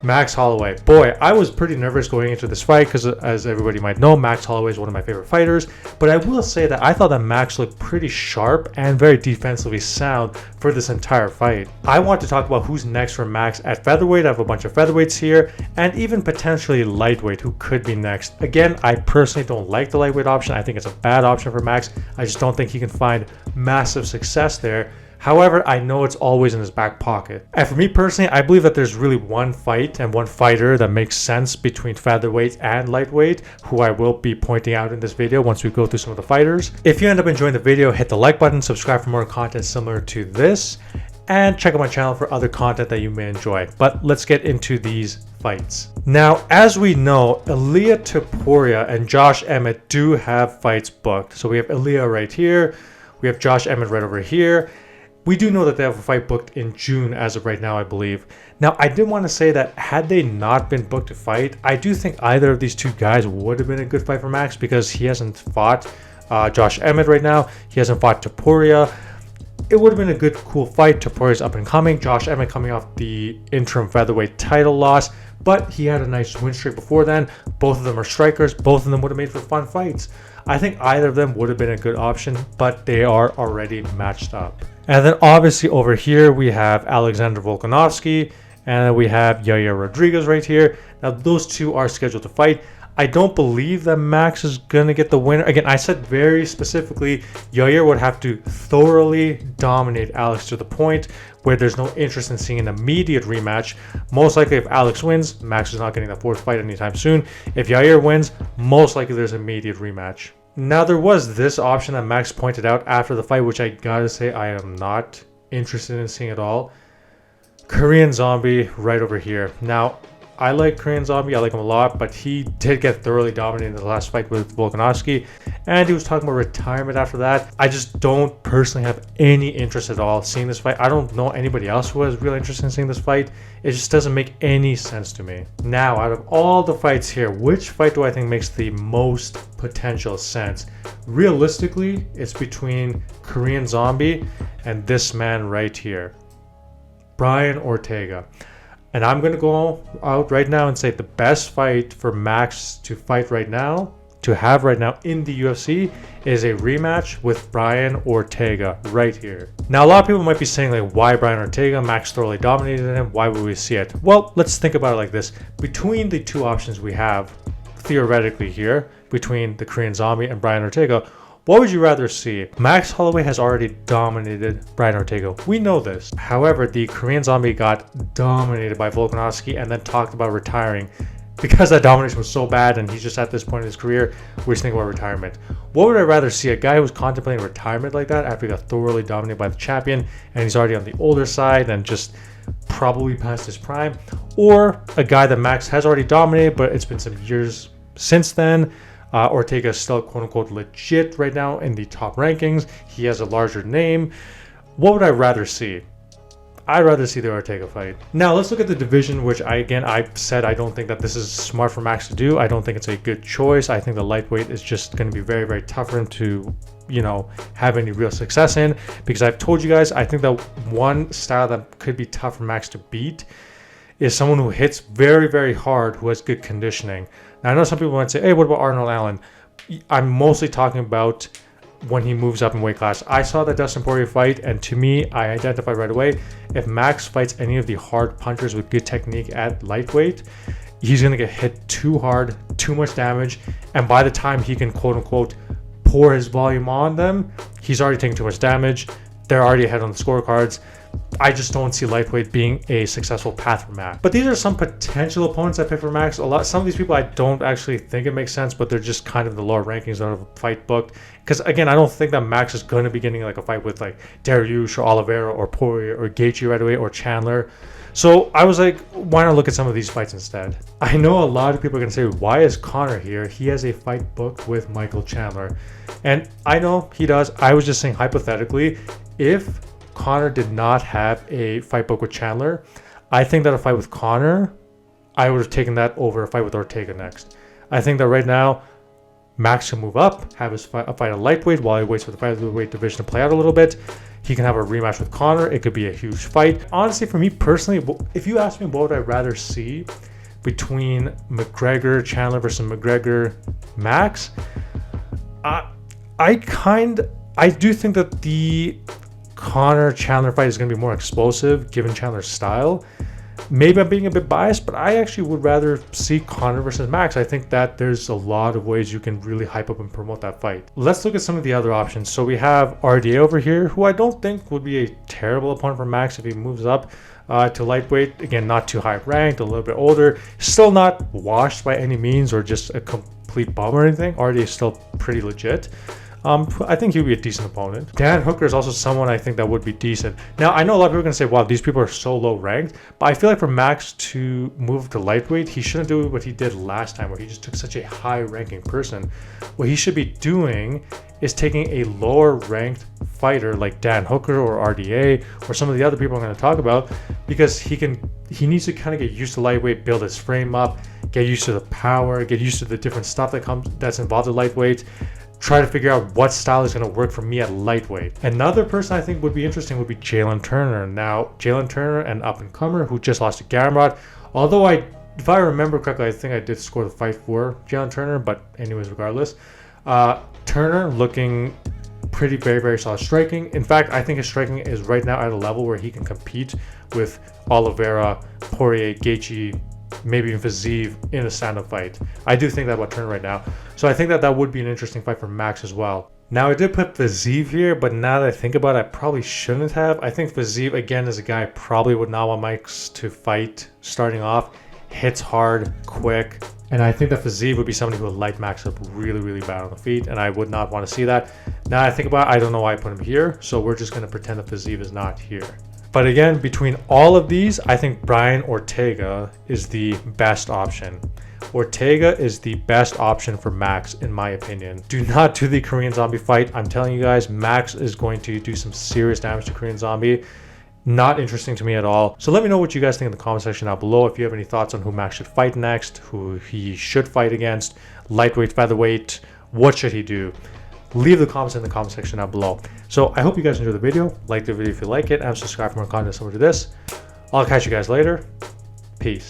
Max Holloway. Boy, I was pretty nervous going into this fight because, as everybody might know, Max Holloway is one of my favorite fighters. But I will say that I thought that Max looked pretty sharp and very defensively sound for this entire fight. I want to talk about who's next for Max at featherweight. I have a bunch of featherweights here, and even potentially lightweight who could be next. Again, I personally don't like the lightweight option. I think it's a bad option for Max. I just don't think he can find massive success there. However, I know it's always in his back pocket. And for me personally, I believe that there's really one fight and one fighter that makes sense between featherweight and lightweight, who I will be pointing out in this video once we go through some of the fighters. If you end up enjoying the video, hit the like button, subscribe for more content similar to this, and check out my channel for other content that you may enjoy. But let's get into these fights. Now, as we know, Ilia Topuria and Josh Emmett do have fights booked. So we have Ilia right here, we have Josh Emmett right over here. We do know that they have a fight booked in June as of right now, I believe. Now, I did want to say that had they not been booked to fight, I do think either of these two guys would have been a good fight for Max because he hasn't fought Josh Emmett right now. He hasn't fought Topuria. It would have been a good, cool fight. Topuria's up and coming. Josh Emmett coming off the interim featherweight title loss, but he had a nice win streak before then. Both of them are strikers. Both of them would have made for fun fights. I think either of them would have been a good option, but they are already matched up. And then obviously over here we have Alexander Volkanovski, and then we have Yair Rodriguez right here. Now those two are scheduled to fight. I don't believe that Max is going to get the winner. Again, I said very specifically, Yair would have to thoroughly dominate Alex to the point where there's no interest in seeing an immediate rematch. Most likely if Alex wins, Max is not getting the fourth fight anytime soon. If Yair wins, most likely there's an immediate rematch. Now, there was this option that Max pointed out after the fight, which I gotta say I am not interested in seeing at all. Korean Zombie right over here. Now, I like Korean Zombie. I like him a lot, but he did get thoroughly dominated in the last fight with Volkanovski, and he was talking about retirement after that. I just don't personally have any interest at all seeing this fight. I don't know anybody else who has real interest in seeing this fight. It just doesn't make any sense to me. Now, out of all the fights here, which fight do I think makes the most potential sense? Realistically, it's between Korean Zombie and this man right here, Brian Ortega. And I'm going to go out right now and say the best fight for Max to fight right now, to have right now in the UFC, is a rematch with Brian Ortega right here. Now, a lot of people might be saying, like, why Brian Ortega? Max thoroughly dominated him. Why would we see it? Well, let's think about it like this. Between the two options we have, theoretically here, between the Korean Zombie and Brian Ortega, what would you rather see? Max Holloway has already dominated Brian Ortega. We know this. However, the Korean Zombie got dominated by Volkanovski and then talked about retiring. Because that domination was so bad and he's just at this point in his career, we're just thinking about retirement. What would I rather see? A guy who's contemplating retirement like that after he got thoroughly dominated by the champion and he's already on the older side and just probably past his prime? Or a guy that Max has already dominated, but it's been some years since then. Ortega is still quote-unquote legit right now in the top rankings. He has a larger name. What would I rather see? I'd rather see the Ortega fight. Now let's look at the division, which I said I don't think that this is smart for Max to do. I don't think it's a good choice. I think the lightweight is just going to be very, very tough for him to, have any real success in, because I've told you guys, I think that one style that could be tough for Max to beat is someone who hits very, very hard, who has good conditioning. Now, I know some people might say, hey, what about Arnold Allen? I'm mostly talking about when he moves up in weight class. I saw that Dustin Poirier fight, and to me, I identified right away, if Max fights any of the hard punchers with good technique at lightweight, he's going to get hit too hard, too much damage, and by the time he can quote-unquote pour his volume on them, he's already taking too much damage. They're already ahead on the scorecards. I just don't see lightweight being a successful path for Max. But these are some potential opponents I pick for Max. Some of these people I don't actually think it makes sense, but they're just kind of the lower rankings out of a fight booked. Because again, I don't think that Max is going to be getting like a fight with like Dariush or Oliveira or Poirier or Gaethje right away or Chandler. So I was like, why not look at some of these fights instead? I know a lot of people are going to say, why is Conor here? He has a fight booked with Michael Chandler. And I know he does. I was just saying hypothetically, if Conor did not have a fight book with Chandler, I think that a fight with Conor, I would have taken that over a fight with Ortega next. I think that right now, Max can move up, have his fight at lightweight while he waits for the featherweight division to play out a little bit. He can have a rematch with Conor. It could be a huge fight. Honestly, for me personally, if you ask me what would I rather see between McGregor Chandler versus McGregor Max, I do think that the Conor Chandler fight is going to be more explosive given Chandler's style. Maybe I'm being a bit biased, but I actually would rather see Conor versus Max. I think that there's a lot of ways you can really hype up and promote that fight. Let's look at some of the other options. So we have RDA over here, who I don't think would be a terrible opponent for Max if he moves up to lightweight. Again, not too high ranked, a little bit older. Still not washed by any means or just a complete bum or anything. RDA is still pretty legit. I think he would be a decent opponent. Dan Hooker is also someone I think that would be decent. Now, I know a lot of people are going to say, wow, these people are so low ranked, but I feel like for Max to move to lightweight, he shouldn't do what he did last time where he just took such a high ranking person. What he should be doing is taking a lower ranked fighter like Dan Hooker or RDA or some of the other people I'm going to talk about, because he needs to kind of get used to lightweight, build his frame up, get used to the power, get used to the different stuff that's involved in lightweight. Try to figure out what style is going to work for me at lightweight. Another person I think would be interesting would be Jalen Turner. Now, Jalen Turner, an up-and-comer who just lost to Gamrot. Although if I remember correctly, I think I did score the fight for Jalen Turner, but anyways, regardless. Turner looking pretty, very, very solid striking. In fact, I think his striking is right now at a level where he can compete with Oliveira, Poirier, Gaethje, maybe even Fiziev in a stand-up fight. I do think that about Turner right now. So I think that would be an interesting fight for Max as well. Now, I did put Fiziev here, but now that I think about it, I probably shouldn't have. I think Fiziev, again, is a guy I probably would not want Max to fight starting off. Hits hard, quick. And I think that Fiziev would be somebody who would light Max up really, really bad on the feet, and I would not want to see that. Now I think about it, I don't know why I put him here, so we're just going to pretend that Fiziev is not here. But again, between all of these, I think Brian Ortega is the best option. Ortega is the best option for Max, in my opinion. Do not do the Korean Zombie fight. I'm telling you guys, Max is going to do some serious damage to Korean Zombie. Not interesting to me at all. So let me know what you guys think in the comment section down below. If you have any thoughts on who Max should fight next, who he should fight against, lightweight, featherweight, what should he do? Leave the comments in the comment section down below. So I hope you guys enjoyed the video. Like the video if you like it, and subscribe for more content similar to this. I'll catch you guys later. Peace.